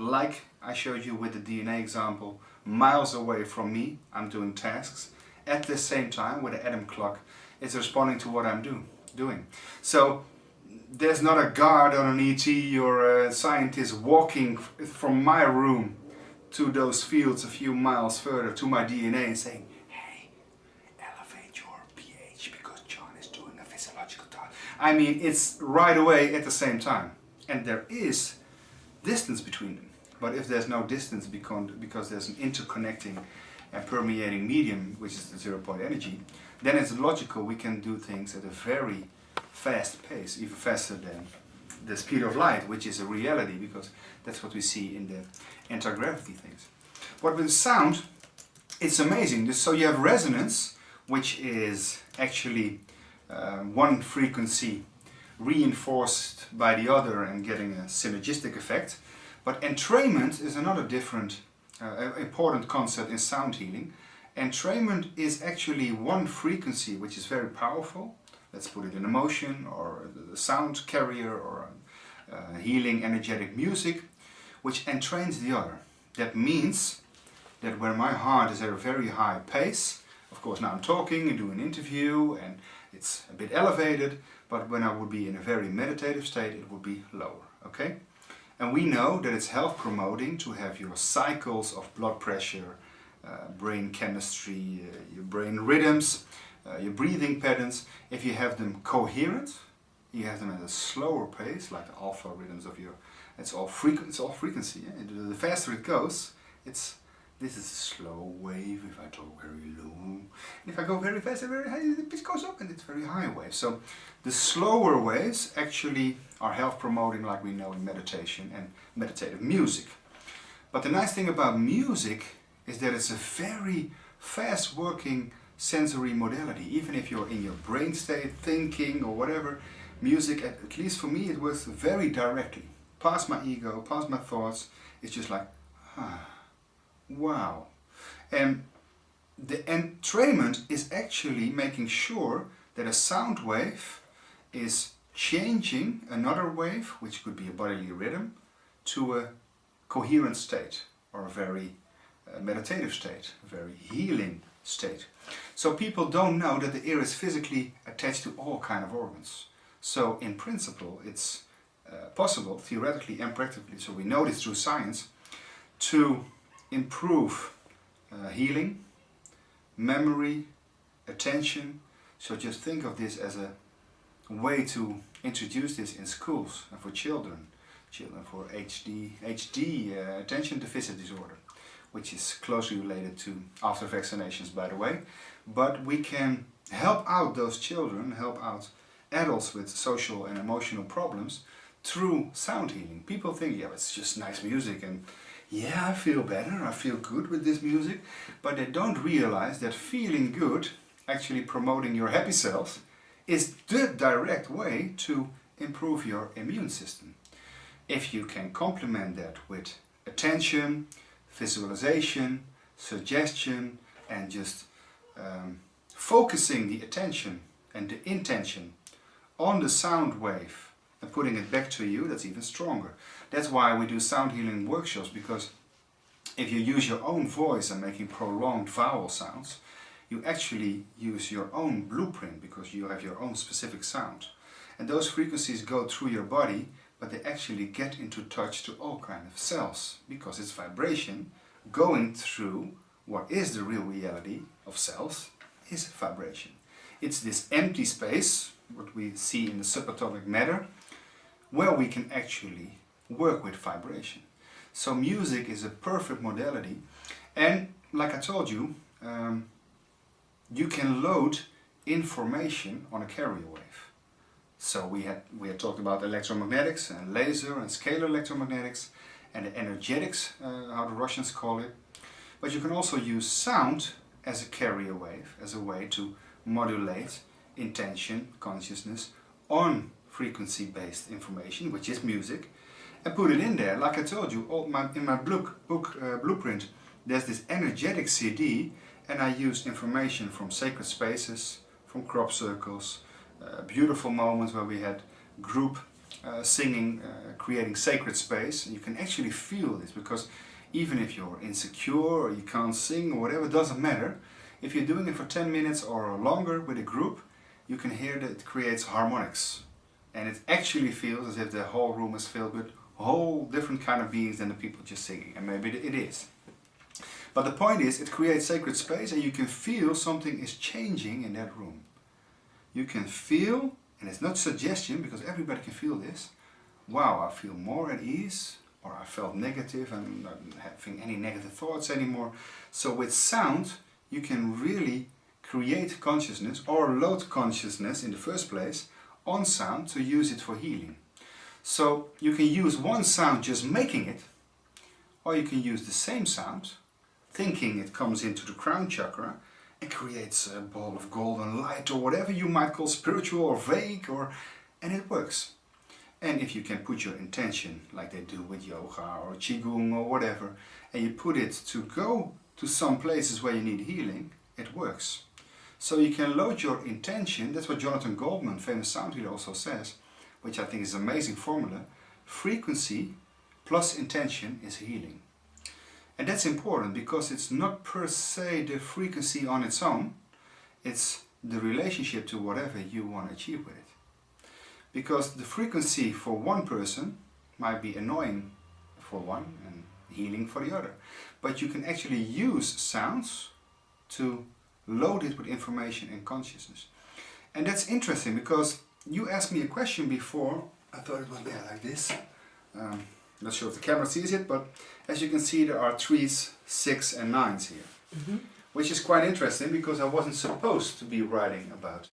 like I showed you with the DNA example, miles away from me, I'm doing tasks. At the same time, with the atom clock, it's responding to what I'm doing. So there's not a guard or an ET or a scientist walking from my room to those fields a few miles further to my DNA and saying, hey, elevate your pH because John is doing a physiological task. I mean, it's right away at the same time. And there is distance between them. But if there's no distance because there's an interconnecting and permeating medium, which is the zero-point energy, then it's logical we can do things at a very fast pace, even faster than the speed of light, which is a reality because that's what we see in the anti-gravity things. But with sound, it's amazing. So you have resonance, which is actually one frequency reinforced by the other and getting a synergistic effect. But entrainment is another different important concept in sound healing. Entrainment is actually one frequency which is very powerful. Let's put it in emotion or the sound carrier or healing energetic music, which entrains the other. That means that when my heart is at a very high pace, of course now I'm talking and doing an interview and it's a bit elevated, but when I would be in a very meditative state it would be lower, okay? And we know that it's health promoting to have your cycles of blood pressure, brain chemistry, your brain rhythms, your breathing patterns. If you have them coherent, you have them at a slower pace, like the alpha rhythms of your, it's all frequency. Yeah? The faster it goes, this is a slow wave if I talk very low. And if I go very fast and very high, the pitch goes up and it's very high wave. So the slower waves actually are health promoting, like we know in meditation and meditative music. But the nice thing about music is that it's a very fast working sensory modality. Even if you're in your brain state, thinking or whatever, music, at least for me, it works very directly. Past my ego, past my thoughts, it's just like, wow. And the entrainment is actually making sure that a sound wave is changing another wave, which could be a bodily rhythm, to a coherent state or a very meditative state, a very healing state. So people don't know that the ear is physically attached to all kinds of organs. So in principle it's possible, theoretically and practically, so we know this through science, to improve healing, memory, attention. So just think of this as a way to introduce this in schools and for children for HD, attention deficit disorder, which is closely related to after vaccinations, by the way. But we can help out those children, help out adults with social and emotional problems through sound healing. People think, yeah, it's just nice music and yeah, I feel better, I feel good with this music, but they don't realize that feeling good, actually promoting your happy cells, is the direct way to improve your immune system. If you can complement that with attention, visualization, suggestion, and just focusing the attention and the intention on the sound wave and putting it back to you, that's even stronger. That's why we do sound healing workshops, because if you use your own voice and making prolonged vowel sounds, you actually use your own blueprint because you have your own specific sound. And those frequencies go through your body, but they actually get into touch to all kinds of cells because it's vibration going through what is the real reality of cells is vibration. It's this empty space, what we see in the subatomic matter, where we can actually work with vibration. So music is a perfect modality, and like I told you, you can load information on a carrier wave. So we had talked about electromagnetics and laser and scalar electromagnetics and the energetics, how the Russians call it. But you can also use sound as a carrier wave, as a way to modulate intention, consciousness on frequency-based information, which is music, and put it in there. Like I told you, in my blueprint, there's this energetic CD, and I used information from sacred spaces, from crop circles, beautiful moments where we had group singing, creating sacred space, and you can actually feel this, because even if you're insecure or you can't sing or whatever, it doesn't matter. If you're doing it for 10 minutes or longer with a group, you can hear that it creates harmonics. And it actually feels as if the whole room is filled with a whole different kind of beings than the people just singing. And maybe it is. But the point is, it creates sacred space, and you can feel something is changing in that room. You can feel, and it's not suggestion, because everybody can feel this, wow, I feel more at ease, or I felt negative, I'm not having any negative thoughts anymore. So with sound, you can really create consciousness, or load consciousness in the first place, on sound to use it for healing. So you can use one sound just making it, or you can use the same sound, thinking it comes into the crown chakra and creates a ball of golden light, or whatever you might call spiritual or vague, and it works. And if you can put your intention, like they do with yoga or qigong or whatever, and you put it to go to some places where you need healing, it works. So you can load your intention. That's what Jonathan Goldman, famous sound healer, also says, which I think is an amazing formula. Frequency plus intention is healing. And that's important, because it's not per se the frequency on its own, it's the relationship to whatever you want to achieve with it. Because the frequency for one person might be annoying for one and healing for the other. But you can actually use sounds to load it with information and consciousness. And that's interesting, because you asked me a question before. I thought it was like this. Not sure if the camera sees it, but as you can see, there are 3s, 6 and 9s here. Which is quite interesting, because I wasn't supposed to be writing about